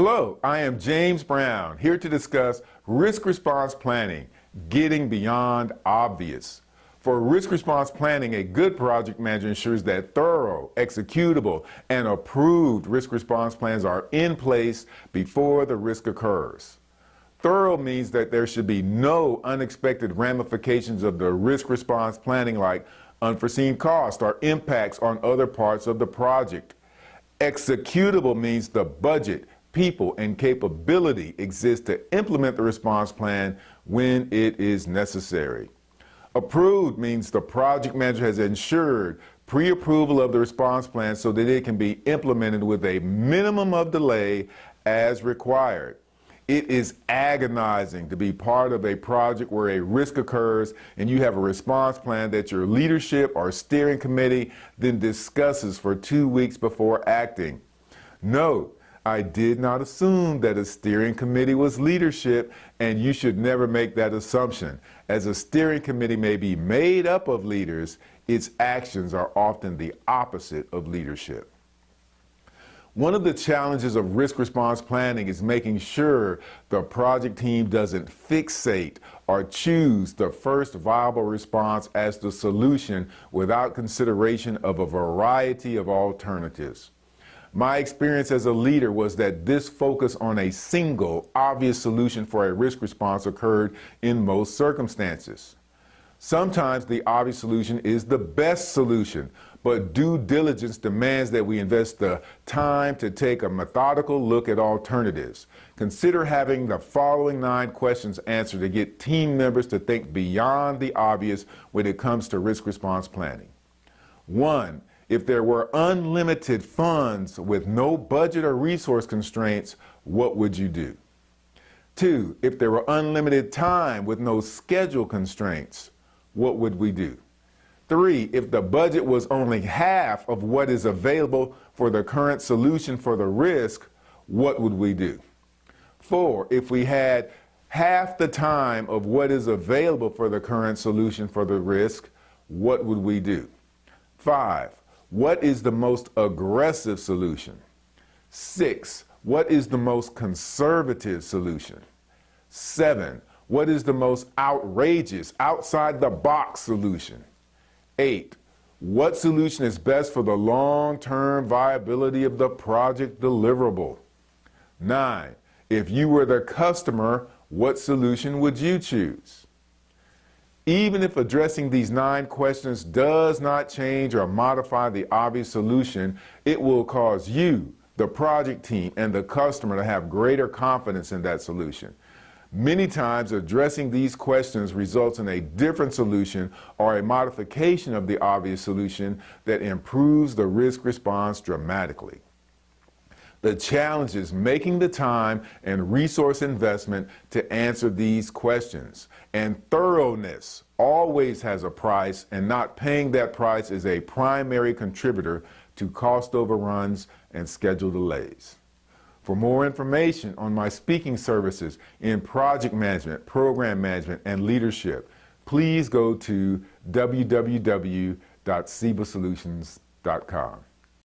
Hello, I am James Brown, here to discuss risk response planning, getting beyond obvious. For risk response planning, a good project manager ensures that thorough, executable, and approved risk response plans are in place before the risk occurs. Thorough means that there should be no unexpected ramifications of the risk response planning, like unforeseen costs or impacts on other parts of the project. Executable means the budget, people, and capability exist to implement the response plan when it is necessary. Approved means the project manager has ensured pre-approval of the response plan so that it can be implemented with a minimum of delay as required. It is agonizing to be part of a project where a risk occurs and you have a response plan that your leadership or steering committee then discusses for 2 weeks before acting. Note, I did not assume that a steering committee was leadership, and you should never make that assumption. As a steering committee may be made up of leaders, its actions are often the opposite of leadership. One of the challenges of risk response planning is making sure the project team doesn't fixate or choose the first viable response as the solution without consideration of a variety of alternatives. My experience as a leader was that this focus on a single, obvious solution for a risk response occurred in most circumstances. Sometimes the obvious solution is the best solution, but due diligence demands that we invest the time to take a methodical look at alternatives. Consider having the following 9 questions answered to get team members to think beyond the obvious when it comes to risk response planning. 1. If there were unlimited funds with no budget or resource constraints, what would you do? 2. If there were unlimited time with no schedule constraints, what would we do? 3. If the budget was only half of what is available for the current solution for the risk, what would we do? 4. If we had half the time of what is available for the current solution for the risk, what would we do? 5. What is the most aggressive solution? 6. What is the most conservative solution? 7. What is the most outrageous, outside-the-box solution? 8. What solution is best for the long-term viability of the project deliverable? 9. If you were the customer, what solution would you choose? Even if addressing these 9 questions does not change or modify the obvious solution, it will cause you, the project team, and the customer to have greater confidence in that solution. Many times, addressing these questions results in a different solution or a modification of the obvious solution that improves the risk response dramatically. The challenge is making the time and resource investment to answer these questions. And thoroughness always has a price, and not paying that price is a primary contributor to cost overruns and schedule delays. For more information on my speaking services in project management, program management, and leadership, please go to www.cebasolutions.com.